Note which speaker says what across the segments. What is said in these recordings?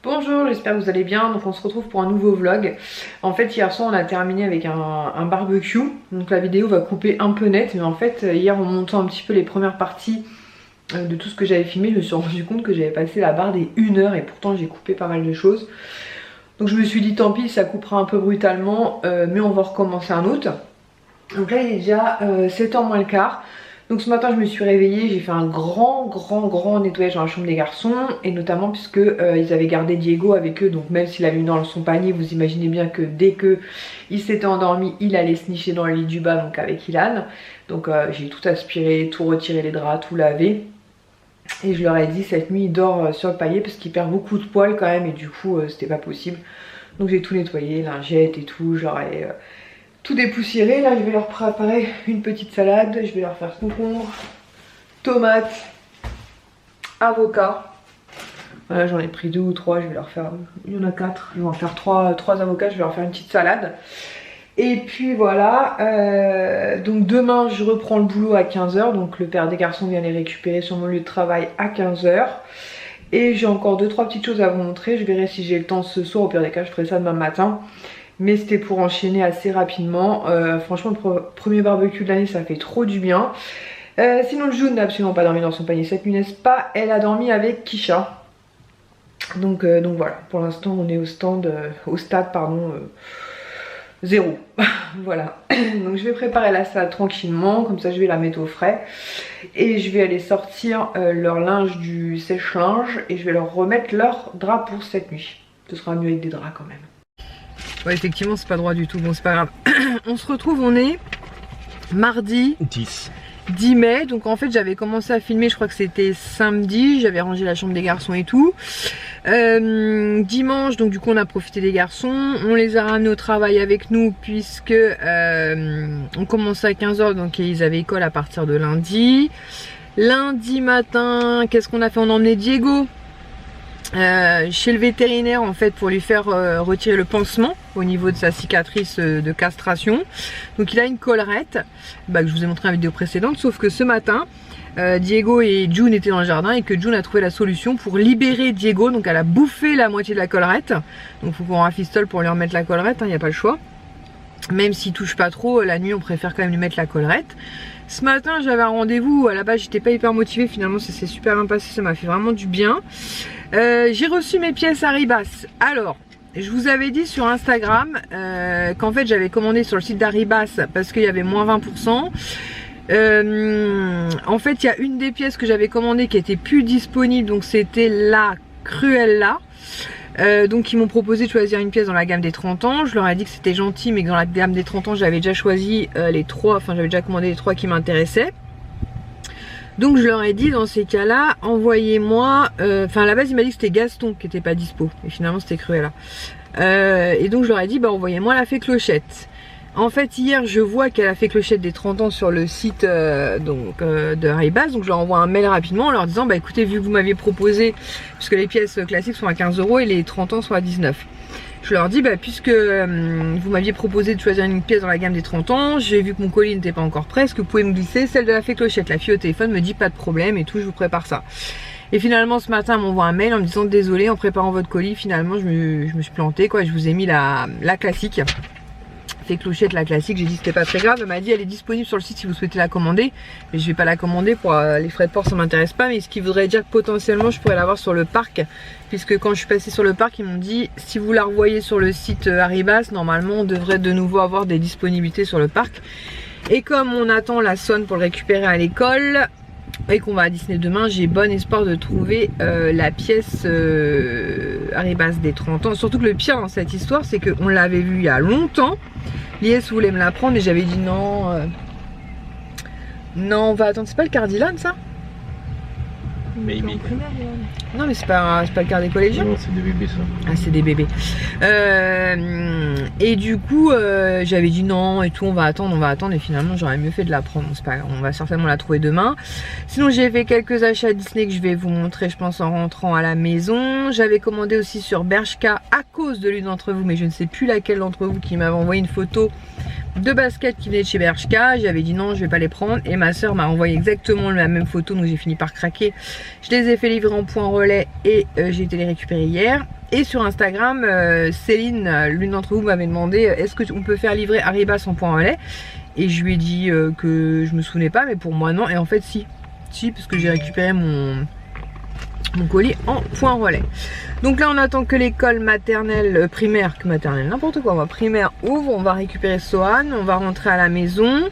Speaker 1: Bonjour, j'espère que vous allez bien. Donc on se retrouve pour un nouveau vlog. En fait hier soir on a terminé avec un barbecue. Donc la vidéo va couper un peu net. Mais en fait hier en montant un petit peu les premières parties de tout ce que j'avais filmé, je me suis rendu compte que j'avais passé la barre des 1 heure. Et pourtant j'ai coupé pas mal de choses. Donc je me suis dit tant pis, ça coupera un peu brutalement, mais on va recommencer un autre. Donc là il est déjà 7h moins le quart. Donc ce matin je me suis réveillée, j'ai fait un grand nettoyage dans la chambre des garçons. Et notamment puisque ils avaient gardé Diego avec eux. Donc même s'il avait mis dans son panier, vous imaginez bien que dès que il s'était endormi, il allait se nicher dans le lit du bas, donc avec Ilan. Donc j'ai tout aspiré, tout retiré les draps, tout lavé. Et je leur ai dit cette nuit il dort sur le palier parce qu'il perd beaucoup de poils quand même. Et du coup c'était pas possible. Donc j'ai tout nettoyé, lingette et tout, je leur ai... tout dépoussiéré. Là je vais leur préparer une petite salade. Je vais leur faire concombre, tomates, avocat. Voilà, j'en ai pris 2 ou 3. Je vais leur faire, il y en a 4. Je vais en faire 3 avocats. Je vais leur faire une petite salade. Et puis voilà, donc demain je reprends le boulot à 15h. Donc le père des garçons vient les récupérer sur mon lieu de travail à 15h. Et j'ai encore 2-3 petites choses à vous montrer. Je verrai si j'ai le temps ce soir. Au pire des cas je ferai ça demain matin. Mais c'était pour enchaîner assez rapidement. Franchement le premier barbecue de l'année, ça fait trop du bien. Sinon June n'a absolument pas dormi dans son panier cette nuit, n'est-ce pas? Elle a dormi avec Kisha. Donc voilà, pour l'instant on est au stade 0. Voilà, donc je vais préparer la salade tranquillement, comme ça je vais la mettre au frais. Et je vais aller sortir leur linge du sèche-linge et je vais leur remettre leur drap pour cette nuit. Ce sera mieux avec des draps quand même. Ouais, effectivement c'est pas droit du tout, bon c'est pas grave. On se retrouve, on est mardi 10 mai. Donc en fait j'avais commencé à filmer, je crois que c'était samedi. J'avais rangé la chambre des garçons et tout. Dimanche donc du coup on a profité des garçons. On les a ramenés au travail avec nous puisque on commençait à 15h. Donc ils avaient école à partir de lundi. Lundi matin, qu'est-ce qu'on a fait? On a emmené Diego chez le vétérinaire en fait pour lui faire retirer le pansement au niveau de sa cicatrice de castration. Donc il a une collerette que je vous ai montré en vidéo précédente, sauf que ce matin Diego et June étaient dans le jardin et que June a trouvé la solution pour libérer Diego. Donc elle a bouffé la moitié de la collerette, donc il faut qu'on rafistole pour lui remettre la collerette, il n'y a pas le choix. Même s'il touche pas trop, la nuit on préfère quand même lui mettre la collerette. Ce matin j'avais un rendez-vous, à la base j'étais pas hyper motivée, finalement ça s'est super bien passé, ça m'a fait vraiment du bien. J'ai reçu mes pièces Arribas. Alors je vous avais dit sur Instagram qu'en fait j'avais commandé sur le site d'Arribas parce qu'il y avait moins 20%. En fait il y a une des pièces que j'avais commandées qui était plus disponible, donc c'était la Cruella. Donc ils m'ont proposé de choisir une pièce dans la gamme des 30 ans. Je leur ai dit que c'était gentil, mais que dans la gamme des 30 ans j'avais déjà choisi les 3, enfin j'avais déjà commandé les 3 qui m'intéressaient. Donc je leur ai dit dans ces cas là envoyez-moi, enfin à la base il m'a dit que c'était Gaston qui était pas dispo et finalement c'était Cruella. Et donc je leur ai dit envoyez-moi la fée Clochette. En fait hier je vois qu'elle a fait Clochette des 30 ans sur le site de Arribas. Donc je leur envoie un mail rapidement en leur disant écoutez, vu que vous m'aviez proposé, puisque les pièces classiques sont à 15 € et les 30 ans sont à 19. Je leur dis puisque vous m'aviez proposé de choisir une pièce dans la gamme des 30 ans, j'ai vu que mon colis n'était pas encore prêt, est-ce que vous pouvez me glisser celle de la fée Clochette? La fille au téléphone me dit pas de problème et tout, je vous prépare ça. Et finalement ce matin elle m'envoie un mail en me disant désolé, en préparant votre colis finalement je me suis plantée quoi, je vous ai mis la classique. Fée Clochette, la classique, j'ai dit c'était pas très grave. Elle m'a dit elle est disponible sur le site si vous souhaitez la commander, mais je vais pas la commander pour les frais de port, ça m'intéresse pas. Mais ce qui voudrait dire que potentiellement je pourrais l'avoir sur le parc, puisque quand je suis passée sur le parc ils m'ont dit si vous la revoyez sur le site Arribas, normalement on devrait de nouveau avoir des disponibilités sur le parc. Et comme on attend la Sonne pour le récupérer à l'école et qu'on va à Disney demain, j'ai bon espoir de trouver la pièce Arribas des 30 ans. Surtout que le pire dans cette histoire c'est qu'on l'avait vu il y a longtemps. Lies voulait me la prendre mais j'avais dit non. Non on va attendre, c'est pas le Cardilan ça?
Speaker 2: Maybe.
Speaker 1: Non mais c'est pas le quart des collégiens.
Speaker 2: Non c'est des bébés ça.
Speaker 1: Ah c'est des bébés. Et du coup j'avais dit non et tout, on va attendre et finalement j'aurais mieux fait de la prendre. Bon, c'est pas grave, on va certainement la trouver demain. Sinon j'ai fait quelques achats Disney que je vais vous montrer je pense en rentrant à la maison. J'avais commandé aussi sur Bershka à cause de l'une d'entre vous, mais je ne sais plus laquelle d'entre vous, qui m'avait envoyé une photo de baskets qui venaient de chez Bershka. J'avais dit non je vais pas les prendre et ma soeur m'a envoyé exactement la même photo, donc j'ai fini par craquer. Je les ai fait livrer en point relais et j'ai été les récupérer hier. Et sur Instagram, Céline, l'une d'entre vous m'avait demandé est-ce qu'on peut faire livrer Arribas en point relais. Et je lui ai dit que je me souvenais pas, mais pour moi non. Et en fait si, parce que j'ai récupéré mon colis en point relais. Donc là on attend que l'école maternelle, primaire, que maternelle, n'importe quoi, primaire ouvre. On va récupérer Sohan, on va rentrer à la maison.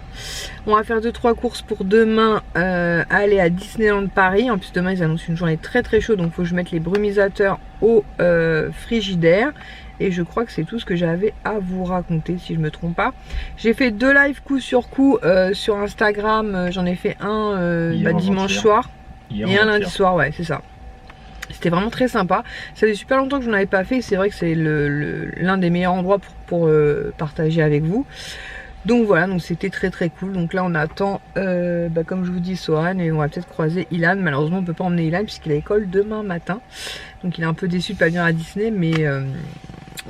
Speaker 1: On va faire 2-3 courses pour demain, aller à Disneyland Paris. En plus demain ils annoncent une journée très très chaude, donc il faut que je mette les brumisateurs au frigidaire. Et je crois que c'est tout ce que j'avais à vous raconter si je me trompe pas. J'ai fait 2 lives coup sur coup sur Instagram. J'en ai fait un dimanche soir et un lundi soir, ouais c'est ça. C'était vraiment très sympa. Ça fait super longtemps que je n'en avais pas fait. C'est vrai que c'est l'un des meilleurs endroits pour partager avec vous. Donc voilà, donc c'était très très cool. Donc là on attend, comme je vous dis, Sohan, et on va peut-être croiser Ilan. Malheureusement on peut pas emmener Ilan puisqu'il a école demain matin. Donc il est un peu déçu de pas venir à Disney, mais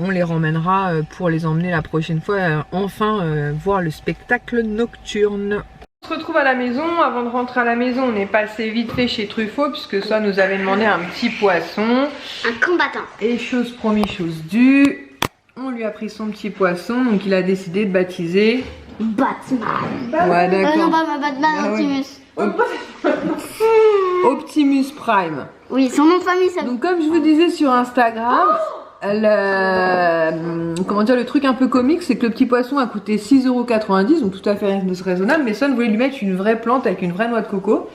Speaker 1: on les ramènera pour les emmener la prochaine fois, enfin voir le spectacle nocturne. On se retrouve à la maison. Avant de rentrer à la maison, on est passé vite fait chez Truffaut puisque ça nous avait demandé un petit poisson.
Speaker 3: Un combattant.
Speaker 1: Et chose promise, chose due. On lui a pris son petit poisson, donc il a décidé de baptiser
Speaker 3: Batman.
Speaker 1: Ouais, d'accord.
Speaker 3: Non, pas Batman,
Speaker 1: Ah,
Speaker 3: Optimus.
Speaker 1: Optimus Prime.
Speaker 3: Oui, son nom de famille, ça.
Speaker 1: Donc comme je vous disais sur Instagram, comment dire, le truc un peu comique, c'est que le petit poisson a coûté 6,90 €, donc tout à fait raisonnable, mais Son voulait lui mettre une vraie plante avec une vraie noix de coco.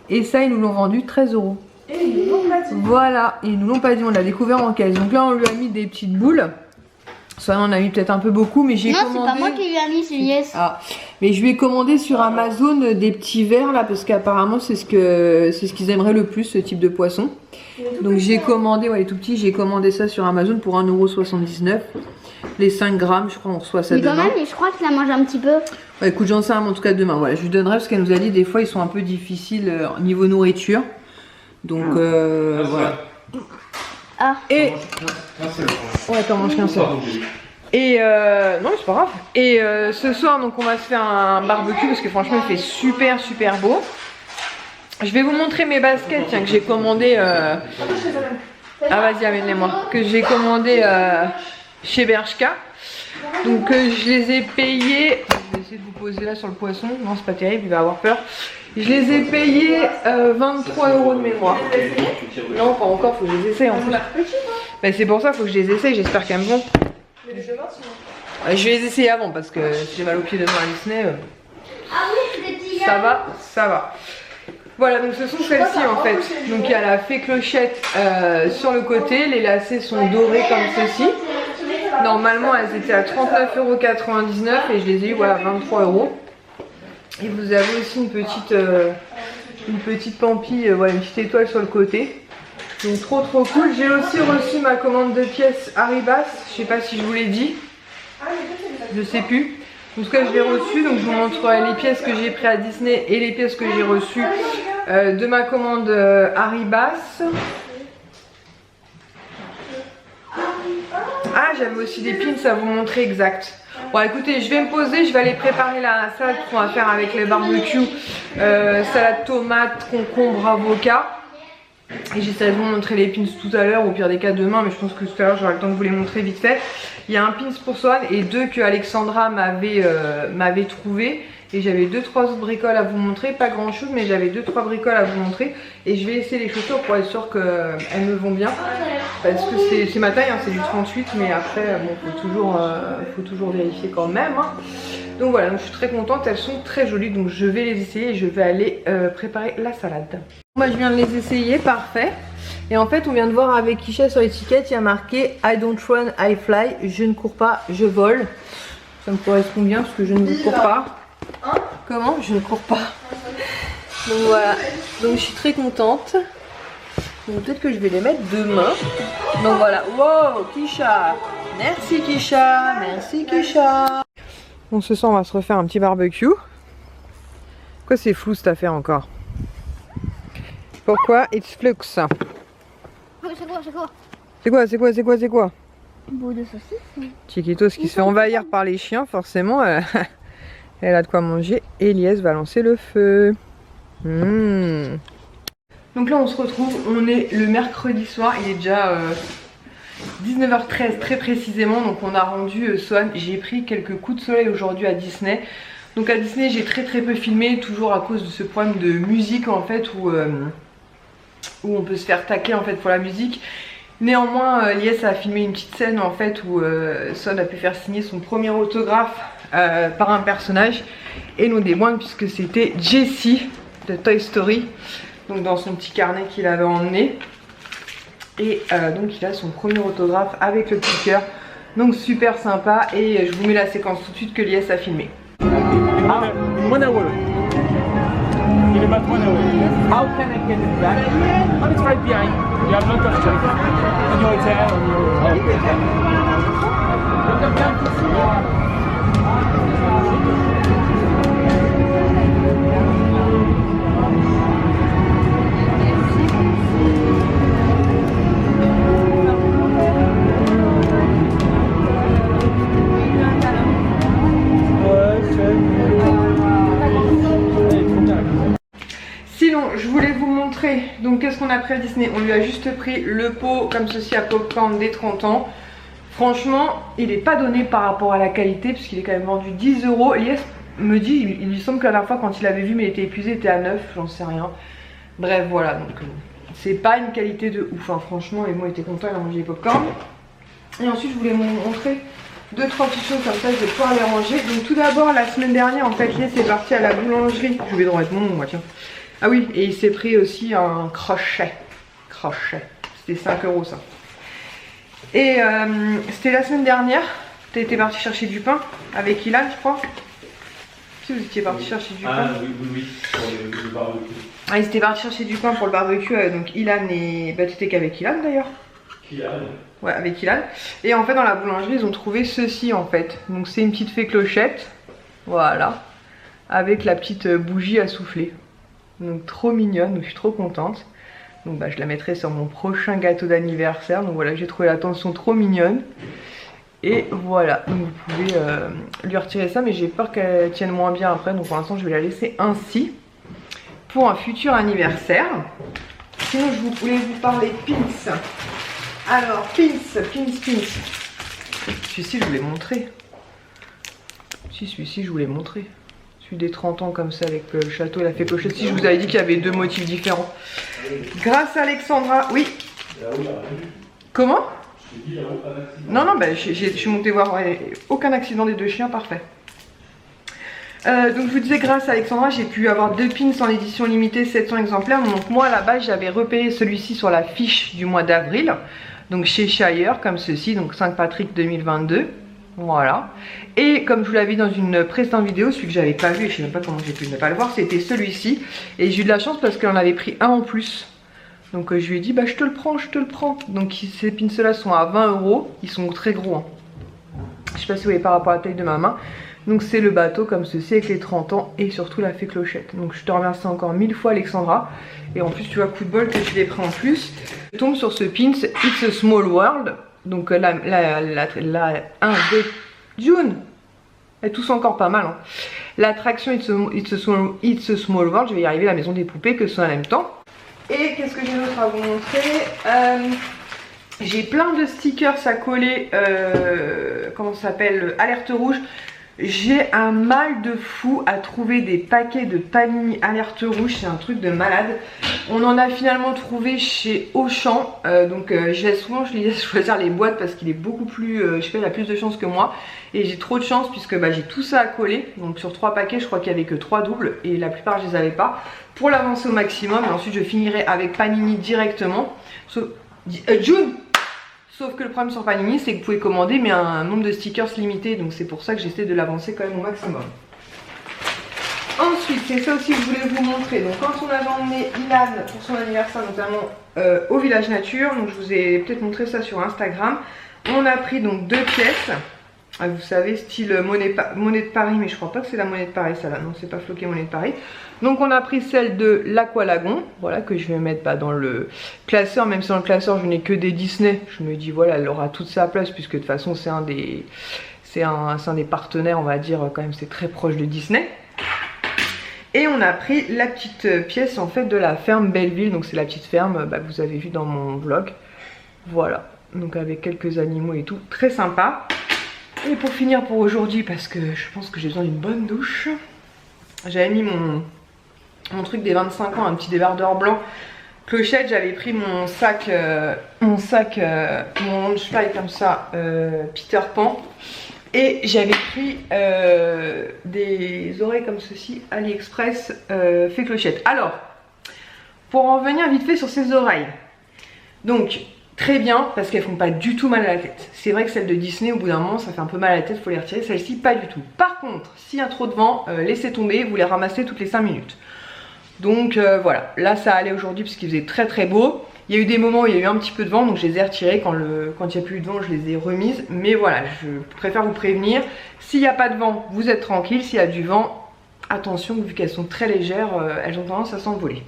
Speaker 1: Et ça, ils nous l'ont vendu 13 €. Et ils nous l'ont pas dit. Voilà, ils nous l'ont pas dit, on l'a découvert en caisse. Donc là, on lui a mis des petites boules. Ça, on a mis peut-être un peu beaucoup, mais j'ai commandé...
Speaker 3: Non, c'est pas moi qui lui a mis, c'est Yes.
Speaker 1: Ah, mais je lui ai commandé sur Amazon des petits verres là, parce qu'apparemment c'est ce qu'ils aimeraient le plus, ce type de poisson. Donc j'ai commandé, ouais, les tout petits, j'ai commandé ça sur Amazon pour 1,79 €. Les 5 grammes, je crois, on reçoit ça
Speaker 3: mais quand
Speaker 1: demain.
Speaker 3: même, je crois qu'il a mangé un petit peu.
Speaker 1: Ouais, écoute, j'en sais rien, en tout cas demain. Voilà, je lui donnerai parce qu'elle nous a dit des fois ils sont un peu difficiles niveau nourriture. Donc voilà.
Speaker 3: Ah.
Speaker 1: Et ouais, t'en manges qu'un seul. Et non, c'est pas grave. Et ce soir, donc on va se faire un barbecue parce que franchement, il fait super super beau. Je vais vous montrer mes baskets, tiens, que j'ai commandé. Ah vas-y, amène-les-moi. Que j'ai commandé chez Bershka. Donc je les ai payés. Je vais essayer de vous poser là sur le poisson. Non, c'est pas terrible, il va avoir peur. Je les ai payés 23 € de mémoire. Non, pas encore, faut que je les essaye en plus. Ben, c'est pour ça, faut que je les essaye, j'espère qu'elles me vont. Je vais les essayer avant parce que si j'ai mal aux pieds demain à Disney, ça va. Voilà, donc ce sont celles-ci en fait. Donc il y a la fée clochette sur le côté, les lacets sont dorés comme ceci. Normalement elles étaient à 39,99 € et je les ai eu voilà 23 €. Et vous avez aussi une petite pampille, voilà, une petite étoile sur le côté. Donc trop cool. J'ai aussi reçu ma commande de pièces Arribas. Je sais pas si je vous l'ai dit. Je sais plus. En tout cas je l'ai reçu. Donc je vous montrerai les pièces que j'ai prises à Disney et les pièces que j'ai reçues de ma commande Arribas. Ah, j'avais aussi des pins à vous montrer exact. Bon écoutez, je vais me poser, je vais aller préparer la salade qu'on va faire avec les barbecues. Salade tomate, concombre, avocat. Et j'essaierai de vous montrer les pins tout à l'heure, au pire des cas demain, mais je pense que tout à l'heure j'aurai le temps de vous les montrer vite fait. Il y a un pins pour Sohan et 2 que Alexandra m'avait trouvé. Et j'avais 2-3 autres bricoles à vous montrer, pas grand chose, mais j'avais 2-3 bricoles à vous montrer. Et je vais essayer les chaussures pour être sûr qu'elles me vont bien. Parce que c'est ma taille, hein, c'est du 38, mais après, bon, faut toujours vérifier quand même. Hein. Donc voilà, donc je suis très contente, elles sont très jolies, donc je vais les essayer et je vais aller préparer la salade. Moi je viens de les essayer, parfait. Et en fait on vient de voir avec Kisha sur l'étiquette, il y a marqué I don't run, I fly, je ne cours pas, je vole. Ça me correspond bien parce que je ne cours pas. Comment? Je ne cours pas. Donc voilà, donc je suis très contente. Donc peut-être que je vais les mettre demain. Donc voilà, wow, Kisha. Merci Kisha, merci Kisha. Bon, ce soir on va se refaire un petit barbecue. Pourquoi c'est flou cette affaire encore? Pourquoi it's flux? C'est quoi?
Speaker 3: Bout de saucisse.
Speaker 1: Chiquitos qui se fait envahir par les chiens, forcément. Elle a de quoi manger. Elias va lancer le feu. Donc là on se retrouve, on est le mercredi soir, il est déjà 19h13 très précisément, donc on a rendu Swan. J'ai pris quelques coups de soleil aujourd'hui à Disney. Donc à Disney j'ai très peu filmé, toujours à cause de ce problème de musique en fait où on peut se faire taquer en fait pour la musique. Néanmoins Lies a filmé une petite scène en fait où Swan a pu faire signer son premier autographe par un personnage et non des moindres, puisque c'était Jessie de Toy Story, donc dans son petit carnet qu'il avait emmené. Et donc il a son premier autographe avec le petit cœur, donc super sympa. Et je vous mets la séquence tout de suite que Lies a filmé.
Speaker 4: Ah, 1 hour. In about 1 hour. How can I get it back? Oh, it's right behind. You have lot of choice. On your hotel, on your
Speaker 1: Sinon, je voulais vous montrer, donc qu'est-ce qu'on a pris à Disney. On lui a juste pris le pot comme ceci à Popcorn des 30 ans. Franchement, il n'est pas donné par rapport à la qualité, puisqu'il est quand même vendu 10 €. Elias me dit, il lui semble que la dernière fois quand il l'avait vu, mais il était épuisé, il était à 9, j'en sais rien. Bref, voilà, donc c'est pas une qualité de ouf, hein. Franchement, et moi j'étais content, il a mangé les popcorn. Et ensuite, je voulais vous montrer 2-3 petites choses comme ça, je vais pouvoir les ranger. Donc tout d'abord, la semaine dernière, en fait, Elias est parti à la boulangerie. Je vais droit être mon nom, moi, tiens. Ah oui, et il s'est pris aussi un crochet. C'était 5 € ça. Et c'était la semaine dernière. Tu étais parti chercher du pain avec Ilan, je crois. Si vous étiez parti chercher du pain.
Speaker 2: Ah oui, pour le barbecue.
Speaker 1: Ah, ils étaient partis chercher du pain pour le barbecue. Donc Ilan et... Bah t'étais qu'avec Ilan d'ailleurs.
Speaker 2: Ilan.
Speaker 1: Ouais, avec Ilan. Et en fait dans la boulangerie ils ont trouvé ceci en fait. Donc c'est une petite fée clochette. Voilà. Avec la petite bougie à souffler. Donc trop mignonne, donc je suis trop contente. Donc bah je la mettrai sur mon prochain gâteau d'anniversaire. Donc voilà, j'ai trouvé la tension trop mignonne. Et voilà, donc vous pouvez lui retirer ça, mais j'ai peur qu'elle tienne moins bien après. Donc pour l'instant je vais la laisser ainsi pour un futur anniversaire. Sinon je voulais vous parler pins. Alors pins. Celui-ci je vous l'ai montré. Si celui-ci je vous l'ai montré. Celui des 30 ans comme ça avec le château et la fée clochette. Si je vous avais dit qu'il y avait 2 motifs différents. Grâce à Alexandra. Oui. Comment? Non, bah, je suis montée voir. Ouais, aucun accident des 2 chiens, parfait. Donc je vous disais, grâce à Alexandra, j'ai pu avoir 2 pins en édition limitée, 700 exemplaires. Donc moi à la base j'avais repéré celui-ci sur la fiche du mois d'avril. Donc chez Shire, comme ceci, donc Saint-Patrick 2022. Voilà. Et comme je vous l'avais dit dans une précédente vidéo, celui que j'avais pas vu, et je sais même pas comment j'ai pu ne pas le voir, c'était celui-ci. Et j'ai eu de la chance parce qu'on avait pris un en plus. Donc je lui ai dit, bah je te le prends. Donc ces pins là sont à 20 €. Ils sont très gros, hein. Je sais pas si vous voyez par rapport à la taille de ma main. Donc c'est le bateau comme ceci avec les 30 ans et surtout la fée clochette. Donc je te remercie encore 1000 fois Alexandra. Et en plus tu vois, coup de bol que je l'ai pris en plus. Je tombe sur ce pins, It's a Small World. Donc la 1 de June. Et tous encore pas mal, hein. L'attraction It's a Small World, je vais y arriver, la maison des poupées, que ce soit en même temps. Et qu'est-ce que j'ai d'autre à vous montrer? J'ai plein de stickers à coller, comment ça s'appelle, alerte rouge. J'ai un mal de fou à trouver des paquets de Panini alerte rouge, c'est un truc de malade. On en a finalement trouvé chez Auchan, donc j'ai souvent je laisse choisir les boîtes parce qu'il est beaucoup plus, je sais pas, il a plus de chance que moi. Et j'ai trop de chance puisque bah, j'ai tout ça à coller, donc sur 3 paquets je crois qu'il n'y avait que 3 doubles et la plupart je les avais pas. Pour l'avancer au maximum et ensuite je finirai avec Panini directement. June! Sauf que le problème sur Panini, c'est que vous pouvez commander mais un nombre de stickers limité. Donc c'est pour ça que j'essaie de l'avancer quand même au maximum. Ensuite, c'est ça aussi que je voulais vous montrer. Donc quand on avait emmené Ilan pour son anniversaire, notamment au Village Nature, donc je vous ai peut-être montré ça sur Instagram. On a pris donc 2 pièces. Vous savez, style monnaie de Paris, mais je crois pas que c'est la monnaie de Paris, ça là. Non, c'est pas floqué monnaie de Paris. Donc on a pris celle de l'Aqualagon, voilà, que je vais mettre dans le classeur, même si dans le classeur je n'ai que des Disney. Je me dis voilà, elle aura toute sa place puisque de toute façon c'est un des partenaires, on va dire, quand même c'est très proche de Disney. Et on a pris la petite pièce en fait de la ferme Belleville, donc c'est la petite ferme que vous avez vu dans mon vlog. Voilà. donc avec quelques animaux et tout, très sympa. Et pour finir pour aujourd'hui, parce que je pense que j'ai besoin d'une bonne douche, j'avais mis mon truc des 25 ans, un petit débardeur blanc clochette. J'avais pris mon sac, mon lunchfly comme ça, Peter Pan. Et j'avais pris des oreilles comme ceci, AliExpress, fait clochette. Alors, pour en revenir vite fait sur ces oreilles, donc très bien parce qu'elles font pas du tout mal à la tête. C'est vrai que celles de Disney, au bout d'un moment, ça fait un peu mal à la tête, faut les retirer. Celles-ci, pas du tout. Par contre, s'il y a trop de vent, laissez tomber, vous les ramassez toutes les 5 minutes. Donc voilà, là ça allait aujourd'hui parce qu'il faisait très très beau. Il y a eu des moments où il y a eu un petit peu de vent, donc je les ai retirées. Quand il n'y a plus eu de vent, je les ai remises. Mais voilà, je préfère vous prévenir. S'il n'y a pas de vent, vous êtes tranquille. S'il y a du vent, attention, vu qu'elles sont très légères, elles ont tendance à s'envoler.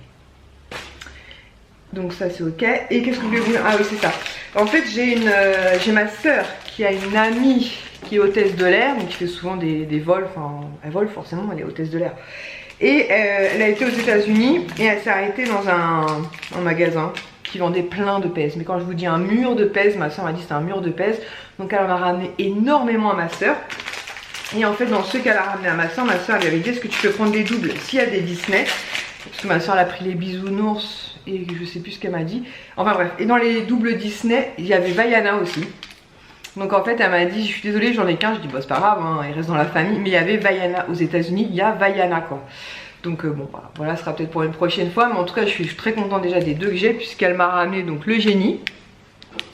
Speaker 1: Donc ça c'est ok. Et qu'est-ce que je voulais vous dire? Ah oui, c'est ça. En fait, j'ai ma soeur qui a une amie qui est hôtesse de l'air, donc qui fait souvent des vols. Enfin, elle vole forcément, elle est hôtesse de l'air. Et elle a été aux États-Unis et elle s'est arrêtée dans un magasin qui vendait plein de pèses. Mais quand je vous dis un mur de pèses, ma soeur m'a dit c'était un mur de pèses. Donc elle en a ramené énormément à ma soeur. Et en fait, dans ceux qu'elle a ramené à ma soeur lui avait dit est-ce que tu peux prendre des doubles s'il y a des Disney? Parce que ma soeur elle a pris les bisounours et je sais plus ce qu'elle m'a dit. Enfin bref, et dans les doubles Disney, il y avait Vaiana aussi. Donc en fait elle m'a dit je suis désolée j'en ai qu'un, je dis bah c'est pas grave hein, il reste dans la famille. Mais il y avait Vaiana aux États-Unis, il y a Vaiana quoi. Donc bon voilà, ce sera peut-être pour une prochaine fois. Mais en tout cas je suis très contente déjà des deux que j'ai, puisqu'elle m'a ramené donc le génie.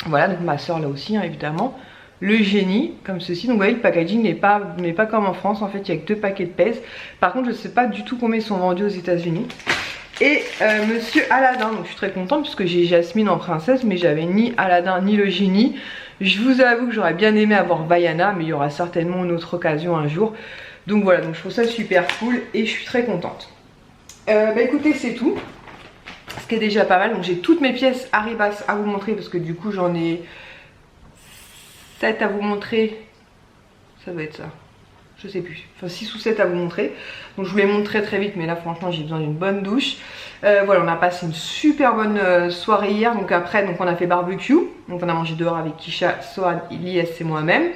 Speaker 1: Voilà, donc ma soeur là aussi hein, évidemment. Le génie comme ceci, donc vous voyez le packaging n'est pas comme en France. En fait il y a que 2 paquets de pèses. Par contre je sais pas du tout combien ils sont vendus aux États-Unis. Et monsieur Aladdin, donc je suis très contente puisque j'ai Jasmine en princesse, mais j'avais ni Aladdin ni le génie. Je vous avoue que j'aurais bien aimé avoir Vaiana, mais il y aura certainement une autre occasion un jour. Donc voilà, donc je trouve ça super cool et je suis très contente. Bah écoutez, c'est tout. Ce qui est déjà pas mal. Donc j'ai toutes mes pièces Arribas à vous montrer parce que du coup j'en ai 7 à vous montrer. Ça doit être ça. Je sais plus. Enfin 6 ou 7 à vous montrer. Donc je vous les montre très très vite, mais là franchement j'ai besoin d'une bonne douche. Voilà, on a passé une super bonne soirée hier. Donc après on a fait barbecue. Donc on a mangé dehors avec Kisha, Sohan, Ilyes et moi-même.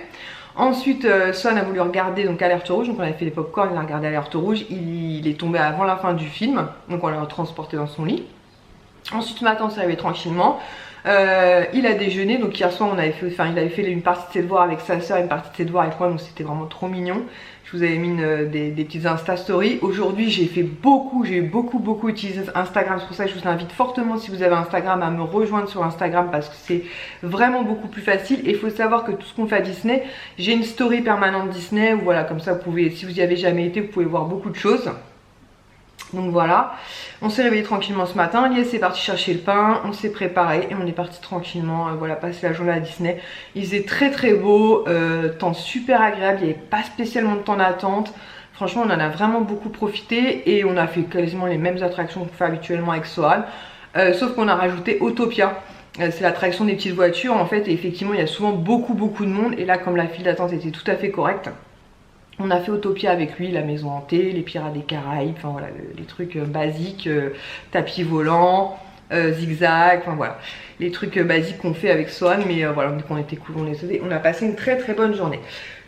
Speaker 1: Ensuite Sohan a voulu regarder donc Alerte Rouge. Donc on a fait les popcorn, il a regardé Alerte Rouge. Il est tombé avant la fin du film. Donc on l'a transporté dans son lit. Ensuite ce matin on s'est réveillé tranquillement. Il a déjeuné, donc hier soir il avait fait une partie de ses devoirs avec sa soeur, une partie de ses devoirs avec moi, donc c'était vraiment trop mignon. Je vous avais mis des petites Insta Stories. Aujourd'hui j'ai eu beaucoup utilisé Instagram, c'est pour ça que je vous invite fortement, si vous avez Instagram, à me rejoindre sur Instagram parce que c'est vraiment beaucoup plus facile. Et il faut savoir que tout ce qu'on fait à Disney, j'ai une story permanente Disney, où voilà, comme ça vous pouvez, si vous n'y avez jamais été, vous pouvez voir beaucoup de choses. Donc voilà, on s'est réveillé tranquillement ce matin. Lies est parti chercher le pain, on s'est préparé et on est parti tranquillement voilà, passer la journée à Disney. Il faisait très très beau, temps super agréable, il n'y avait pas spécialement de temps d'attente. Franchement on en a vraiment beaucoup profité et on a fait quasiment les mêmes attractions qu'on fait habituellement avec Sohan, sauf qu'on a rajouté Autopia. C'est l'attraction des petites voitures en fait, et effectivement il y a souvent beaucoup de monde. Et là comme la file d'attente était tout à fait correcte, on a fait Autopia avec lui, la maison hantée, les pirates des Caraïbes, enfin voilà, les trucs basiques, tapis volant, zigzag, enfin voilà, les trucs basiques qu'on fait avec Sohan. Mais voilà, dès qu'on était cool, on a passé une très bonne journée.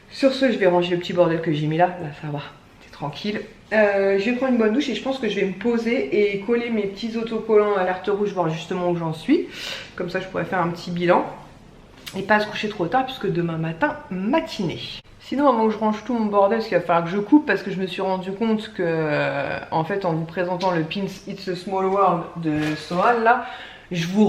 Speaker 1: Sur ce, je vais ranger le petit bordel que j'ai mis là, ça va, c'est tranquille. Je vais prendre une bonne douche et je pense que je vais me poser et coller mes petits autocollants Alerte Rouge, voir justement où j'en suis. Comme ça, je pourrais faire un petit bilan et pas se coucher trop tard puisque demain matin, matinée. Sinon, avant que je range tout mon bordel, parce qu'il va falloir que je coupe, parce que je me suis rendu compte que, en fait, en vous présentant le pins It's a Small World de Sohan, là, je vous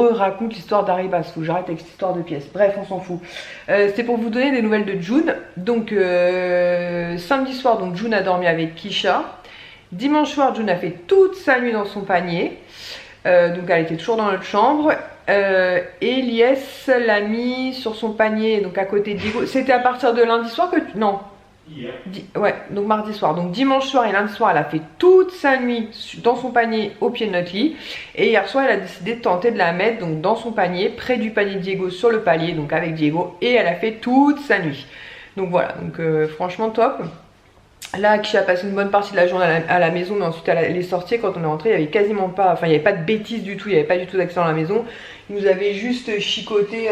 Speaker 1: raconte l'histoire d'Arribas. Faut que j'arrête avec cette histoire de pièces. Bref, on s'en fout. C'était pour vous donner des nouvelles de June. Donc, samedi soir, donc June a dormi avec Kisha. Dimanche soir, June a fait toute sa nuit dans son panier. Donc, elle était toujours dans notre chambre. Et Lies l'a mis sur son panier, donc à côté de Diego. C'était à partir de lundi soir que tu... Non.
Speaker 2: Hier.
Speaker 1: Ouais, donc mardi soir. Donc dimanche soir et lundi soir, elle a fait toute sa nuit dans son panier au pied de notre lit. Et hier soir, elle a décidé de tenter de la mettre donc dans son panier, près du panier de Diego, sur le palier, donc avec Diego. Et elle a fait toute sa nuit. Donc voilà, donc franchement top. Là, qui a passé une bonne partie de la journée à la maison, mais ensuite elle est sortie. Quand on est rentré, il n'y avait quasiment pas, enfin il n'y avait pas de bêtises du tout, il n'y avait pas du tout d'accident à la maison. Ils nous avaient juste chicoté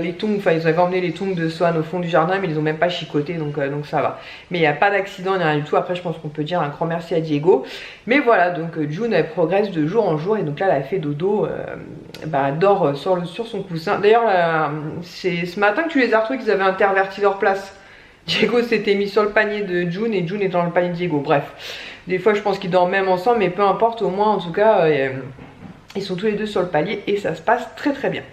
Speaker 1: les tongs, enfin ils avaient emmené les tongs de Swan au fond du jardin, mais ils les ont même pas chicoté, donc ça va. Mais il n'y a pas d'accident ni rien du tout. Après je pense qu'on peut dire un grand merci à Diego. Mais voilà, donc June elle progresse de jour en jour, et donc là elle a fait dodo, elle dort sur son coussin. D'ailleurs c'est ce matin que tu les as retrouvés qu'ils avaient interverti leur place. Diego s'était mis sur le panier de June et June est dans le panier de Diego. Bref, des fois je pense qu'ils dorment même ensemble, mais peu importe, au moins en tout cas ils sont tous les deux sur le palier et ça se passe très très bien.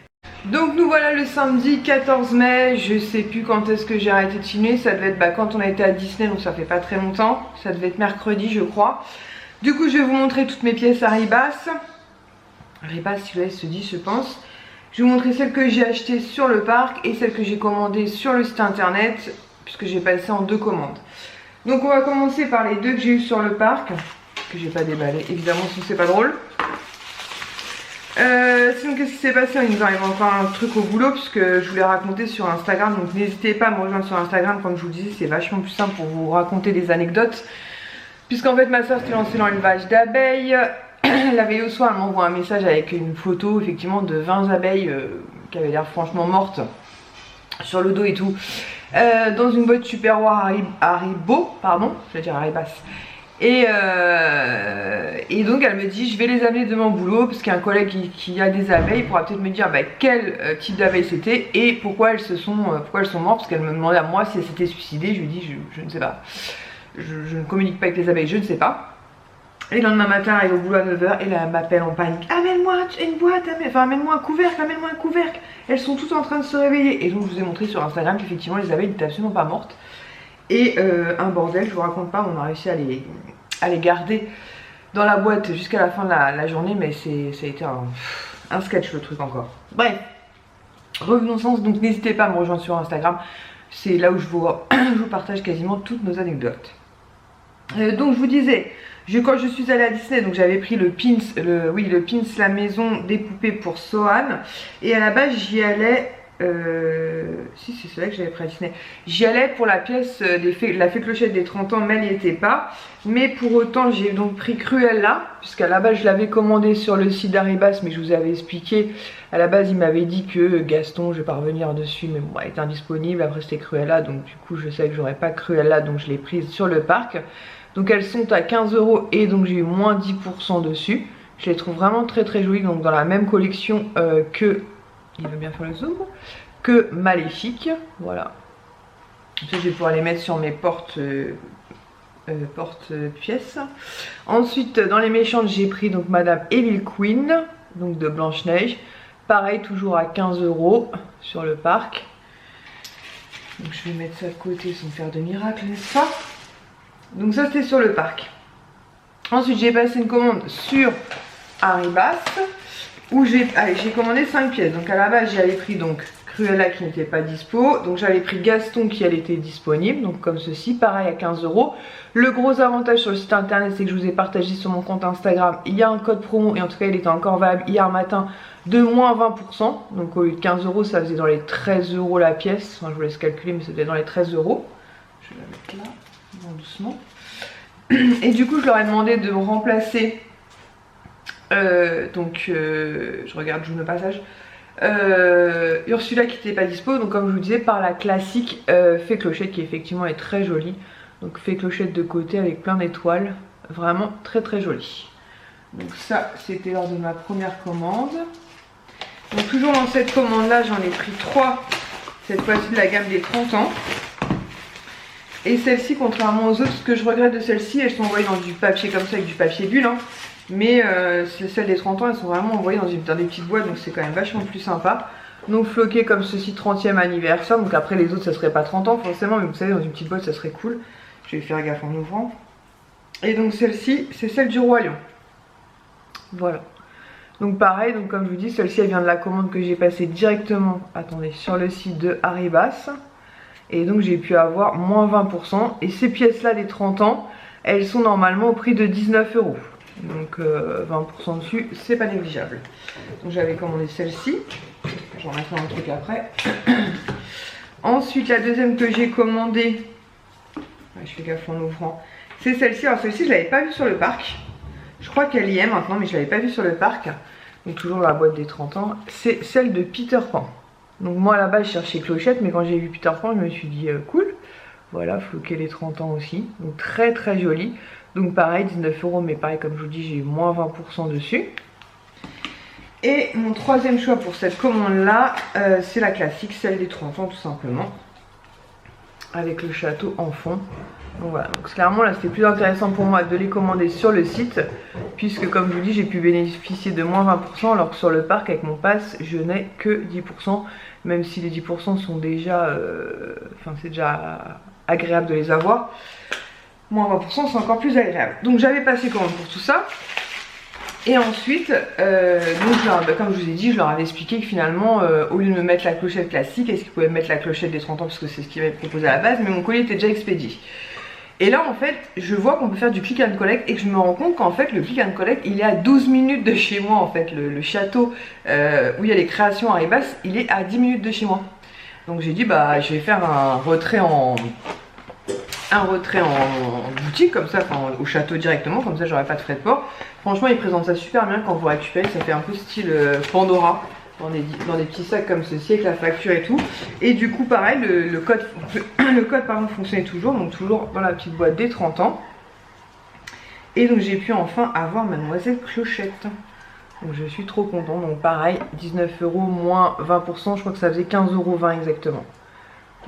Speaker 1: Donc nous voilà le samedi 14 mai, je sais plus quand est-ce que j'ai arrêté de filmer, ça devait être quand on a été à Disney, donc ça fait pas très longtemps, ça devait être mercredi je crois. Du coup je vais vous montrer toutes mes pièces Arribas, si le S se dit je pense. Je vais vous montrer celles que j'ai achetées sur le parc et celles que j'ai commandées sur le site internet, puisque j'ai passé en 2 commandes. Donc on va commencer par les 2 que j'ai eu sur le parc, que j'ai pas déballé évidemment sinon c'est pas drôle. Sinon qu'est-ce qui s'est passé? Il nous arrive encore un truc au boulot, puisque je vous l'ai raconté sur Instagram, donc n'hésitez pas à me rejoindre sur Instagram. Comme je vous le disais, c'est vachement plus simple pour vous raconter des anecdotes, puisqu'en fait ma soeur s'est lancée dans l'élevage d'abeilles. La veille au soir elle m'envoie un message avec une photo effectivement de 20 abeilles qui avaient l'air franchement mortes sur le dos et tout, dans une boîte Tupperware Haribo, pardon, je vais dire Arribas. Et donc elle me dit je vais les amener demain au boulot, parce qu'il y a un collègue qui a des abeilles, il pourra peut-être me dire quel type d'abeilles c'était et pourquoi elles sont mortes, parce qu'elle me demandait à moi si elles s'étaient suicidées. Je lui dis je ne sais pas, je ne communique pas avec les abeilles, je ne sais pas. Et le lendemain matin, elle arrive au boulot à 9 h et là elle m'appelle en panique. Amène-moi une boîte, amène-moi un couvercle, amène-moi un couvercle. Elles sont toutes en train de se réveiller. Et donc je vous ai montré sur Instagram qu'effectivement les abeilles n'étaient absolument pas mortes. Et un bordel, je vous raconte pas, on a réussi à les garder dans la boîte jusqu'à la fin de la journée, mais ça a été un sketch le truc encore. Bref, revenons au sens, donc n'hésitez pas à me rejoindre sur Instagram. C'est là où je vous partage quasiment toutes nos anecdotes. Donc je vous disais, quand je suis allée à Disney, donc j'avais pris le pins, la maison des poupées pour Sohan. Et à la base j'y allais, si c'est celui-là que j'avais pris à Disney. J'y allais pour la pièce la fée clochette des 30 ans, mais elle n'y était pas. Mais pour autant j'ai donc pris Cruella, puisqu'à la base je l'avais commandé sur le site d'Arribas, mais je vous avais expliqué. À la base il m'avait dit que Gaston, je vais pas revenir dessus, mais bon, elle était indisponible. Après c'était Cruella, donc du coup je sais que j'aurais pas Cruella, donc je l'ai prise sur le parc. Donc elles sont à 15 € et donc j'ai eu moins 10% dessus. Je les trouve vraiment très très jolies, donc dans la même collection que, il veut bien faire le zoom, que Maléfique. Voilà. Ça je vais pouvoir les mettre sur mes porte-pièces. Ensuite dans les méchantes j'ai pris donc Madame Evil Queen, donc de Blanche-Neige. Pareil, toujours à 15 € sur le parc. Donc je vais mettre ça de côté sans faire de miracle, n'est-ce pas? Donc ça c'était sur le parc. Ensuite j'ai passé une commande sur Arribas, où j'ai commandé 5 pièces. Donc à la base j'avais pris donc Cruella qui n'était pas dispo. Donc j'avais pris Gaston qui elle était disponible, donc comme ceci, pareil à 15 €. Le gros avantage sur le site internet, c'est que je vous ai partagé sur mon compte Instagram, il y a un code promo, et en tout cas il était encore valable hier matin, de moins 20%. Donc au lieu de 15 € ça faisait dans les 13 € la pièce. Enfin, je vous laisse calculer, mais ça faisait dans les 13 €. Je vais la mettre là, doucement. Et du coup je leur ai demandé de me remplacer je regarde June au passage, Ursula qui n'était pas dispo, donc comme je vous disais, par la classique fée clochette qui effectivement est très jolie. Donc fée clochette de côté avec plein d'étoiles, vraiment très très jolie. Donc ça c'était lors de ma première commande. Donc toujours dans cette commande là j'en ai pris 3, cette fois-ci de la gamme des 30 ans. Et celle-ci, contrairement aux autres, ce que je regrette de celle-ci, elles sont envoyées dans du papier comme ça, avec du papier bulle, hein. Mais celles des 30 ans, elles sont vraiment envoyées dans des petites boîtes, donc c'est quand même vachement plus sympa. Donc floquées comme ceci, 30e anniversaire. Donc après les autres ça serait pas 30 ans forcément, mais vous savez, dans une petite boîte ça serait cool. Je vais faire gaffe en ouvrant. Et donc celle-ci, c'est celle du Roi Lion. Voilà. Donc pareil, donc comme je vous dis, celle-ci elle vient de la commande que j'ai passée directement, attendez, sur le site de Arribas. Et donc j'ai pu avoir moins 20%. Et ces pièces là des 30 ans, elles sont normalement au prix de 19 €. Donc 20% dessus, c'est pas négligeable. Donc j'avais commandé celle-ci. J'en mettrai un truc après. Ensuite la deuxième que j'ai commandée, je fais gaffe en ouvrant. C'est celle-ci. Alors celle-ci je l'avais pas vue sur le parc. Je crois qu'elle y est maintenant mais je l'avais pas vue sur le parc. Donc toujours dans la boîte des 30 ans. C'est celle de Peter Pan. Donc moi là-bas je cherchais Clochette mais quand j'ai vu Peter Pan je me suis dit cool. Voilà, floquer les 30 ans aussi. Donc très très joli. Donc pareil 19 € mais pareil comme je vous dis j'ai eu moins 20% dessus. Et mon troisième choix pour cette commande là c'est la classique, celle des 30 ans tout simplement. Avec le château en fond. Donc voilà, donc clairement là c'était plus intéressant pour moi de les commander sur le site. Puisque comme je vous dis j'ai pu bénéficier de moins 20% alors que sur le parc avec mon pass je n'ai que 10%. Même si les 10% sont déjà... Enfin c'est déjà agréable de les avoir. Moins 20% c'est encore plus agréable. Donc j'avais passé commande pour tout ça. Et ensuite, donc, comme je vous ai dit, je leur avais expliqué que finalement, au lieu de me mettre la clochette classique, est-ce qu'ils pouvaient me mettre la clochette des 30 ans parce que c'est ce qu'ils m'avaient proposé à la base, mais mon colis était déjà expédié. Et là en fait, je vois qu'on peut faire du click and collect et que je me rends compte qu'en fait le click and collect il est à 12 minutes de chez moi en fait. Le château où il y a les créations à Ribas, il est à 10 minutes de chez moi. Donc j'ai dit bah je vais faire un retrait en boutique comme ça, enfin au château directement, comme ça j'aurai pas de frais de port. Franchement ils présentent ça super bien quand vous récupérez, ça fait un peu style Pandora dans des petits sacs comme ceci avec la facture et tout. Et du coup pareil le code pardon, fonctionnait toujours, donc toujours dans la petite boîte des 30 ans. Et donc j'ai pu enfin avoir Mademoiselle Clochette. Donc je suis trop contente, donc pareil 19 € moins 20%, je crois que ça faisait 15,20 € exactement.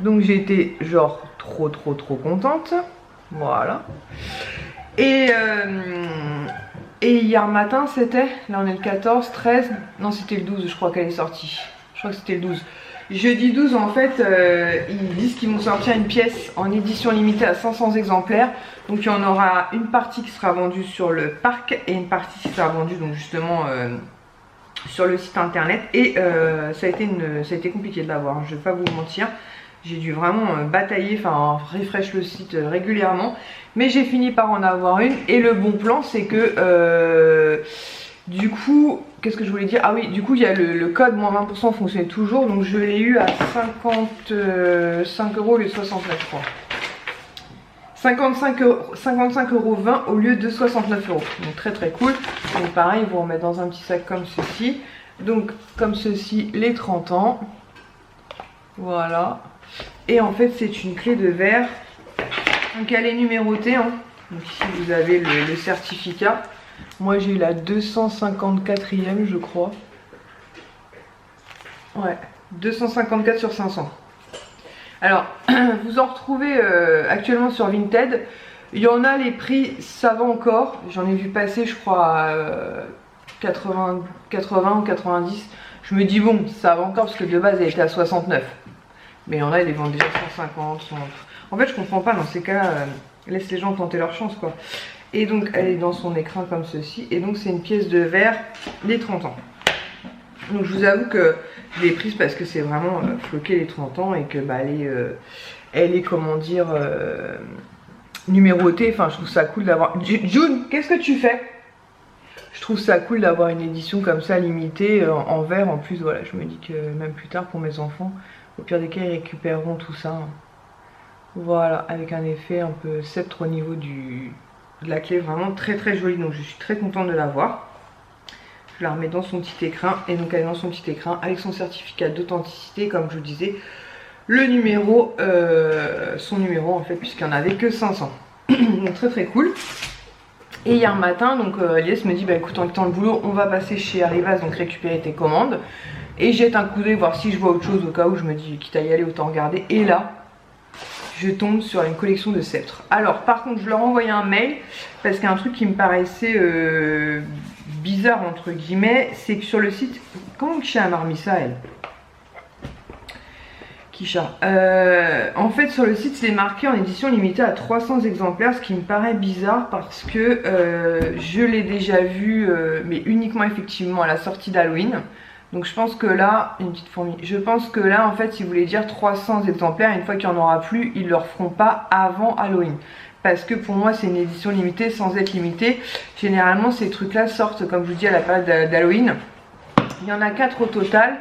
Speaker 1: Donc j'ai été genre trop contente. Voilà. Et hier matin c'était, là on est le 14, 13, non c'était le 12 je crois qu'elle est sortie. Je crois que c'était le 12. Jeudi 12 en fait ils disent qu'ils vont sortir une pièce en édition limitée à 500 exemplaires. Donc il y en aura une partie qui sera vendue sur le parc et une partie qui sera vendue donc justement sur le site internet. Et ça a été compliqué de l'avoir, je vais pas vous mentir. J'ai dû vraiment batailler, enfin refresh le site régulièrement. Mais j'ai fini par en avoir une. Et le bon plan c'est que du coup, qu'est-ce que je voulais dire? Ah oui, du coup il y a le code moins 20% fonctionnait toujours. Donc je l'ai eu à 55 € au lieu de 69 je crois. 55,20 € au lieu de 69 €. Donc très cool. Donc pareil, ils vont remettre dans un petit sac comme ceci. Donc comme ceci, les 30 ans. Voilà. Et en fait c'est une clé de verre. Donc elle est numérotée. Hein. Donc ici vous avez le certificat. Moi j'ai eu la 254e je crois. Ouais, 254 sur 500. Alors, vous en retrouvez actuellement sur Vinted. Il y en a, les prix, ça va encore. J'en ai vu passer, je crois, à 80 ou 90. Je me dis, bon, ça va encore parce que de base, elle était à 69. Mais il y en a, ils les vendent déjà 150, 100. En fait, je comprends pas. Dans ces cas-là, laisse les gens tenter leur chance, quoi. Et donc, elle est dans son écrin comme ceci. Et donc, c'est une pièce de verre des 30 ans. Donc, je vous avoue que je l'ai prise parce que c'est vraiment floqué les 30 ans et que bah, elle est comment dire numérotée. Enfin je trouve ça cool d'avoir... June, qu'est-ce que tu fais? Je trouve ça cool d'avoir une édition comme ça limitée en verre. En plus voilà, je me dis que même plus tard pour mes enfants, au pire des cas ils récupéreront tout ça. Voilà, avec un effet un peu sceptre au niveau de la clé, vraiment très jolie. Donc je suis très contente de l'avoir. Je la remets dans son petit écrin et donc elle est dans son petit écrin avec son certificat d'authenticité, comme je vous disais, le numéro, son numéro en fait, puisqu'il n'y en avait que 500. Donc très cool. Et hier matin, donc Aliès me dit bah écoute, en quittant le boulot, on va passer chez Arrivas, donc récupérer tes commandes. Et jette un coup d'œil voir si je vois autre chose au cas où, je me dis quitte à y aller autant regarder. Et là, je tombe sur une collection de sceptres. Alors par contre je leur ai envoyé un mail parce qu'il y a un truc qui me paraissait bizarre entre guillemets, c'est que sur le site, comment Kisha m'a remis ça elle? Kisha, en fait sur le site c'est marqué en édition limitée à 300 exemplaires, ce qui me paraît bizarre parce que je l'ai déjà vu mais uniquement effectivement à la sortie d'Halloween. Donc je pense que là, une petite fourmi, je pense que là en fait ils voulaient dire 300 exemplaires, une fois qu'il n'y en aura plus, ils ne le referont pas avant Halloween. Parce que pour moi c'est une édition limitée sans être limitée. Généralement ces trucs là sortent comme je vous dis à la période d'Halloween. Il y en a 4 au total.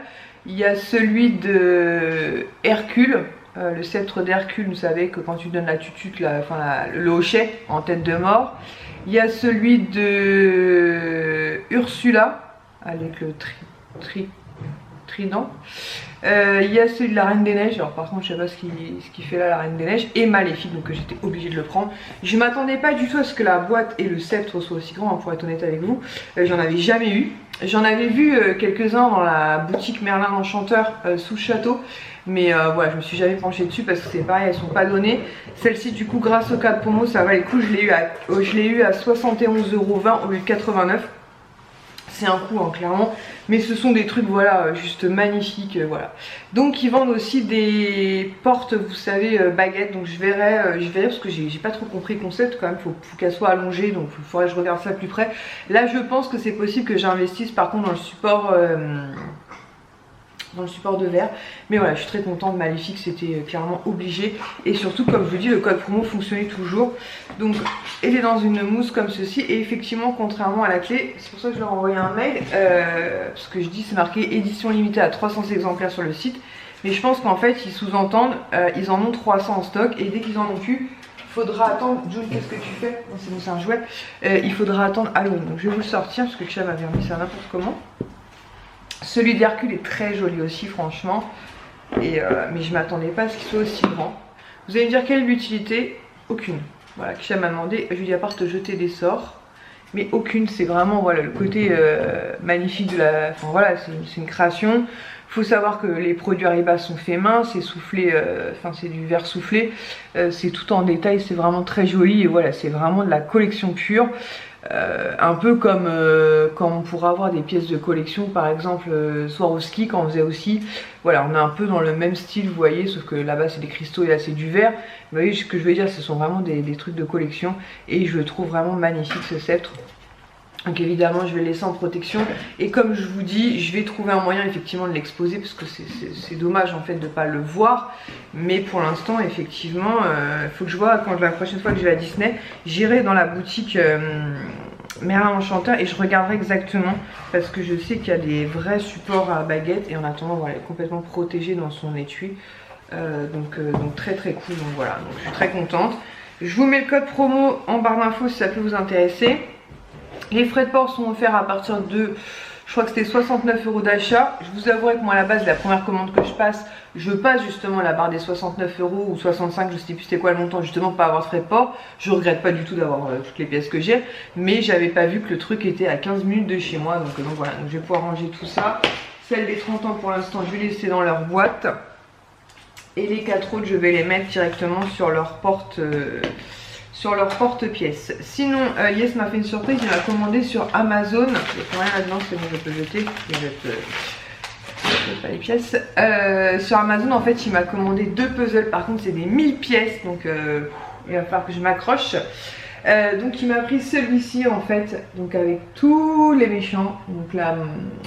Speaker 1: Il y a celui de Hercule, le sceptre d'Hercule, vous savez que quand tu donnes la tutute, le hochet en tête de mort. Il y a celui de Ursula, avec le trident. Il y a celui de la Reine des Neiges, alors par contre je sais pas ce qu'il fait là, la Reine des Neiges, et Maléfique, donc j'étais obligée de le prendre. Je m'attendais pas du tout à ce que la boîte et le sceptre soient aussi grands, hein, pour être honnête avec vous. J'en avais jamais eu. J'en avais vu quelques-uns dans la boutique Merlin l'Enchanteur sous le château. Mais voilà, je me suis jamais penchée dessus parce que c'est pareil, elles sont pas données. Celle-ci du coup grâce au code promo ça valait le coup, je l'ai eu à 71,20 € au lieu de 89. C'est un coup hein, clairement, mais ce sont des trucs voilà juste magnifiques voilà. Donc ils vendent aussi des portes, vous savez baguettes, donc je verrai parce que j'ai pas trop compris le concept quand même, faut qu'elle soit allongée, donc il faudrait que je regarde ça plus près. Là je pense que c'est possible que j'investisse par contre dans le support de verre, mais voilà je suis très contente. Maléfique c'était clairement obligé, et surtout comme je vous dis le code promo fonctionnait toujours. Donc elle est dans une mousse comme ceci, et effectivement contrairement à la clé, c'est pour ça que je leur ai envoyé un mail, parce que je dis c'est marqué édition limitée à 300 exemplaires sur le site, mais je pense qu'en fait ils sous-entendent ils en ont 300 en stock, et dès qu'ils en ont plus faudra attendre. June, qu'est-ce que tu fais? C'est bon, c'est un jouet. Il faudra attendre Halloween, donc je vais vous le sortir parce que Kcha m'avait remis ça n'importe comment. Celui d'Hercule est très joli aussi franchement, mais je m'attendais pas à ce qu'il soit aussi grand. Vous allez me dire quelle est l'utilité? Aucune. Voilà, Kcha m'a demandé, je lui dis à part te jeter des sorts, mais aucune. C'est vraiment voilà le côté magnifique de la... Enfin voilà, c'est une création. Il faut savoir que les produits Ariba sont faits main, c'est soufflé, c'est du verre soufflé, c'est tout en détail, c'est vraiment très joli, et voilà c'est vraiment de la collection pure. Un peu comme quand on pourra avoir des pièces de collection, par exemple Swarovski quand on faisait aussi. Voilà, on est un peu dans le même style, vous voyez, sauf que là-bas c'est des cristaux et là c'est du verre. Vous voyez ce que je veux dire, ce sont vraiment des trucs de collection, et je le trouve vraiment magnifique ce sceptre. Donc évidemment je vais le laisser en protection, et comme je vous dis je vais trouver un moyen effectivement de l'exposer, parce que c'est dommage en fait de ne pas le voir. Mais pour l'instant effectivement il faut que je vois, quand la prochaine fois que je vais à Disney, j'irai dans la boutique Merlin l'Enchanteur et je regarderai exactement, parce que je sais qu'il y a des vrais supports à baguette, et en attendant voilà, elle est complètement protégée dans son étui, donc très très cool. Donc voilà, donc je suis très contente. Je vous mets le code promo en barre d'infos si ça peut vous intéresser. Les frais de port sont offerts à partir de, je crois que c'était 69 € d'achat. Je vous avouerai que moi à la base, la première commande que je passe justement la barre des 69 € ou 65, je sais plus c'était quoi le montant, justement pour pas avoir de frais de port. Je regrette pas du tout d'avoir toutes les pièces que j'ai, mais j'avais pas vu que le truc était à 15 minutes de chez moi, donc voilà, donc je vais pouvoir ranger tout ça. Celles des 30 ans pour l'instant je vais laisser dans leur boîte, et les 4 autres je vais les mettre directement sur leur porte-pièces. Sinon, Yes m'a fait une surprise, il m'a commandé sur Amazon. Il n'y a rien là-dedans, c'est bon, je peux jeter. Je jette pas les pièces. Sur Amazon, en fait, il m'a commandé 2 puzzles. Par contre, c'est des 1000 pièces, donc il va falloir que je m'accroche. Donc, il m'a pris celui-ci, en fait, donc avec tous les méchants. Donc là,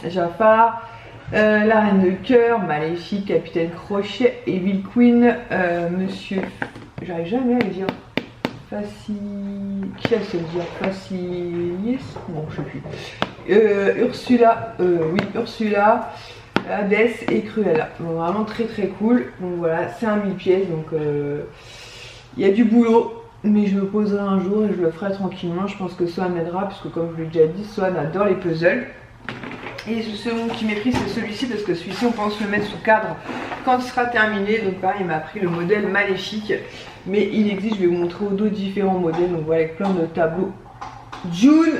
Speaker 1: Jafar, la Reine de Cœur, Maléfique, Capitaine Crochet, Evil Queen, Monsieur... J'arrive jamais à le dire. Qui a se dire Facilis? Bon, je sais plus. Ursula, oui, Ursula, Hadès et Cruella. Donc, vraiment très très cool. Donc voilà, c'est un 1000 pièces. Donc il y a du boulot, mais je me poserai un jour et je le ferai tranquillement. Je pense que Swan m'aidera, puisque comme je l'ai déjà dit, Swan adore les puzzles. Et le second qui m'est pris, c'est celui-ci, parce que celui-ci on pense le mettre sous cadre quand il sera terminé. Donc pareil, il m'a pris le modèle Maléfique, mais il existe, je vais vous montrer d'autres différents modèles, donc voilà, avec plein de tableaux. June,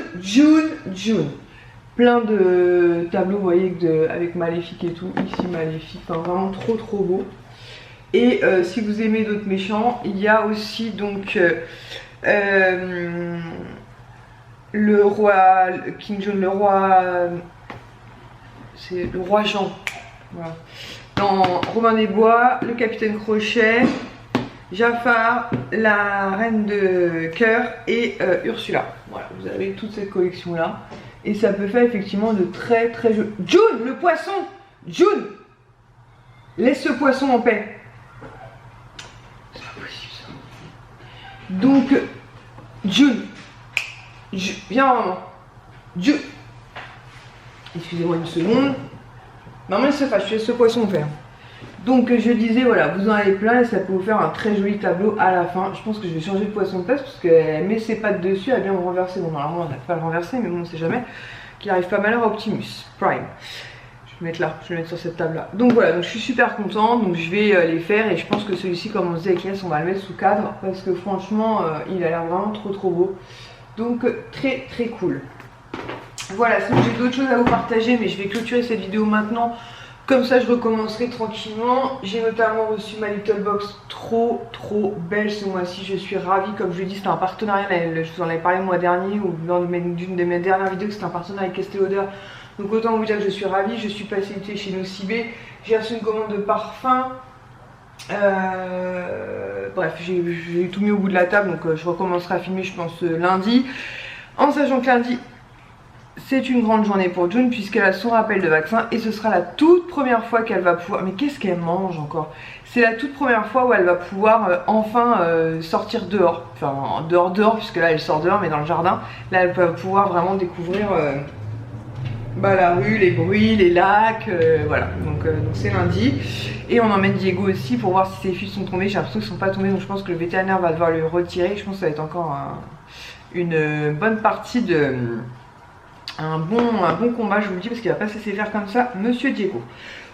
Speaker 1: plein de tableaux, vous voyez, avec Maléfique et tout. Ici Maléfique, enfin vraiment trop beau. Et si vous aimez d'autres méchants, il y a aussi donc le roi King John, le roi, c'est le roi Jean, voilà. Dans Robin des Bois, le Capitaine Crochet, Jafar, la Reine de Cœur et Ursula. Voilà, vous avez toute cette collection là, et ça peut faire effectivement de très jolis. June, le poisson, June, laisse ce poisson en paix. C'est pas possible ça. Donc June, viens maman. June. Excusez-moi une seconde. Maman elle se fâche, je laisse ce poisson faire. Donc je disais voilà, vous en avez plein et ça peut vous faire un très joli tableau à la fin. Je pense que je vais changer de poisson de pêche parce qu'elle met ses pattes dessus, elle vient me renverser. Bon normalement on n'a pas à le renverser mais bon on sait jamais. Qu'il arrive pas malheur à Optimus Prime. Je vais le mettre là, je vais le mettre sur cette table là. Donc voilà, donc je suis super contente, donc je vais les faire et je pense que celui-ci comme on disait avec Yes on va le mettre sous cadre parce que franchement il a l'air vraiment trop beau. Donc très cool. Voilà, sinon j'ai d'autres choses à vous partager mais je vais clôturer cette vidéo maintenant. Comme ça je recommencerai tranquillement. J'ai notamment reçu ma Little Box trop belle ce mois-ci. Je suis ravie, comme je l'ai dit c'était un partenariat, je vous en avais parlé le mois dernier ou lors d'une de mes dernières vidéos que c'était un partenariat avec Estée Lauder. Donc autant vous dire que je suis ravie. Je suis passée chez Nocibé. J'ai reçu une commande de parfum. Bref, j'ai tout mis au bout de la table donc je recommencerai à filmer je pense lundi. En sachant que lundi c'est une grande journée pour June puisqu'elle a son rappel de vaccin et ce sera la toute première fois qu'elle va pouvoir... Mais qu'est-ce qu'elle mange encore? C'est la toute première fois où elle va pouvoir enfin sortir dehors. Enfin dehors puisque là elle sort dehors mais dans le jardin. Là elle va pouvoir vraiment découvrir la rue, les bruits, les lacs, voilà. Donc c'est lundi. Et on emmène Diego aussi pour voir si ses fils sont tombés. J'ai l'impression qu'ils ne sont pas tombés donc je pense que le vétérinaire va devoir le retirer. Je pense que ça va être encore une bonne partie de... Un bon combat, je vous le dis, parce qu'il va pas se laisser faire comme ça, monsieur Diego.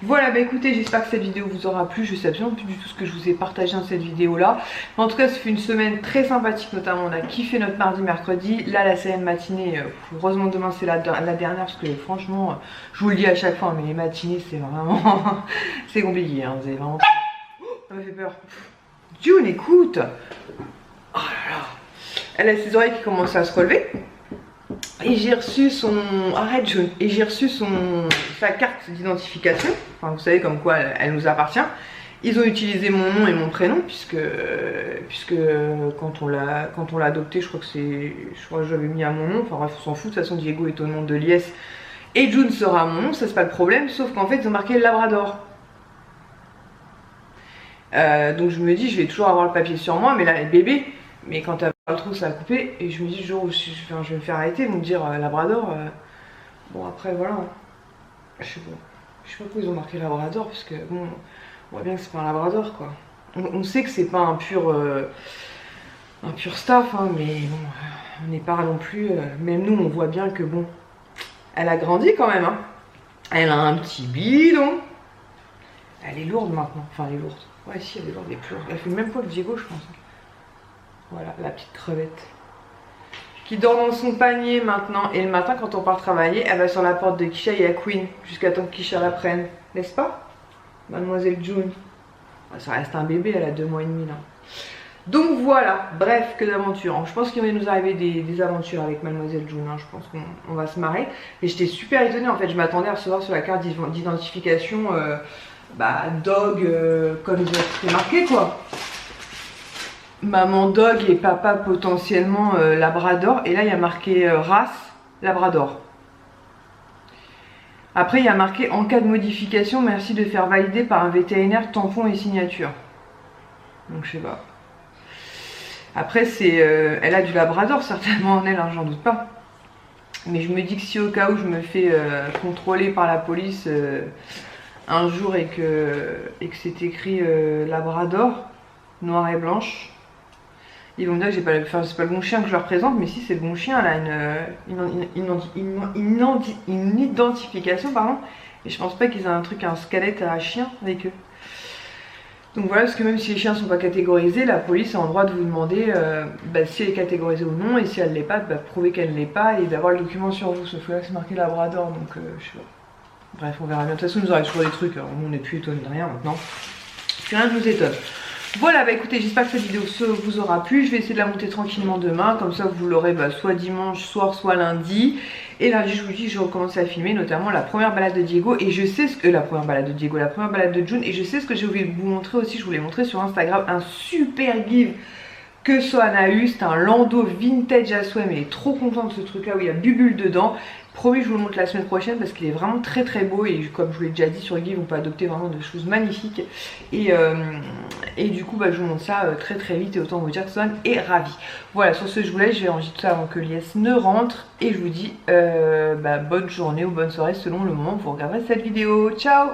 Speaker 1: Voilà, bah écoutez, j'espère que cette vidéo vous aura plu. Je sais absolument plus du tout ce que je vous ai partagé dans cette vidéo là. En tout cas, ça fait une semaine très sympathique, notamment on a kiffé notre mardi, mercredi. Là, la série de matinée, heureusement demain c'est la dernière, parce que franchement, je vous le dis à chaque fois, mais les matinées c'est vraiment... c'est compliqué, hein, vous avez vraiment... Oh, ça m'a fait peur. June, écoute. Oh là là. Elle a ses oreilles qui commencent à se relever. Et j'ai reçu son... Arrête June. Et j'ai reçu sa carte d'identification. Enfin vous savez comme quoi elle nous appartient. Ils ont utilisé mon nom et mon prénom puisque quand on l'a adopté, je crois que j'avais mis à mon nom. Enfin bref on s'en fout, de toute façon Diego est au nom de Lies. Et June sera à mon nom, ça c'est pas le problème. Sauf qu'en fait ils ont marqué Labrador. Donc je me dis je vais toujours avoir le papier sur moi, mais là elle est bébé. Mais quand elle va le trou ça a coupé et je me dis le jour où je vais me faire arrêter, ils vont me dire Labrador. Bon après voilà, je sais pas pourquoi ils ont marqué Labrador parce que bon, on voit bien que c'est pas un Labrador quoi. On sait que c'est pas un pur staff hein, mais bon, on n'est pas non plus, même nous on voit bien que bon, elle a grandi quand même hein. Elle a un petit bidon. Elle est lourde maintenant, enfin elle est lourde. Ouais si elle est lourde, elle est plus lourde. Elle fait le même poids que Diego je pense. Voilà, la petite crevette qui dort dans son panier maintenant. Et le matin, quand on part travailler, elle va sur la porte de Kisha et à Queen jusqu'à temps que Kisha la prenne. N'est-ce pas, mademoiselle June? Ça reste un bébé, elle a 2 mois et demi là. Donc voilà, bref, que d'aventures. Je pense qu'il va nous arriver des aventures avec mademoiselle June. Hein. Je pense qu'on va se marrer. Et j'étais super étonnée en fait. Je m'attendais à recevoir sur la carte d'identification dog comme c'était marqué quoi. Maman dog et papa potentiellement labrador. Et là il y a marqué race labrador. Après il y a marqué en cas de modification merci de faire valider par un vétérinaire tampon et signature. Donc je sais pas. Après c'est elle a du labrador certainement en elle hein, j'en doute pas. Mais je me dis que si au cas où je me fais contrôler par la police un jour et que c'est écrit labrador noir et blanche, ils vont me dire que c'est pas le bon chien que je leur présente, mais si c'est le bon chien, elle a une identification, pardon, et je pense pas qu'ils aient un squelette à chien avec eux. Donc voilà, parce que même si les chiens sont pas catégorisés, la police a le droit de vous demander si elle est catégorisée ou non, et si elle l'est pas, prouver qu'elle ne l'est pas et d'avoir le document sur vous, sauf que là c'est marqué Labrador, donc je sais pas. Bref, on verra bien. De toute façon, il nous arrive toujours des trucs, alors, nous on n'est plus étonnés de rien maintenant. Plus rien ne nous étonne. Voilà, écoutez, j'espère que cette vidéo vous aura plu. Je vais essayer de la monter tranquillement demain, comme ça vous l'aurez soit dimanche soir, soit lundi. Et lundi, je vous dis, je recommence à filmer, notamment la première balade de Diego. Et je sais ce que... la première balade de June. Et je sais ce que j'ai oublié de vous montrer aussi. Je vous l'ai montré sur Instagram, un super give que Sohan a eu. C'est un landau vintage à souhait, mais elle est trop contente de ce truc là où il y a Bubule dedans. Promis, je vous le montre la semaine prochaine parce qu'il est vraiment très très beau. Et comme je vous l'ai déjà dit sur le give, on peut adopter vraiment des choses magnifiques. Et du coup, je vous montre ça très très vite. Et autant vous dire que Sohan est ravi. Voilà, sur ce, je vous laisse. Je vais ranger tout ça avant que Lies ne rentre. Et je vous dis bonne journée ou bonne soirée selon le moment où vous regarderez cette vidéo. Ciao!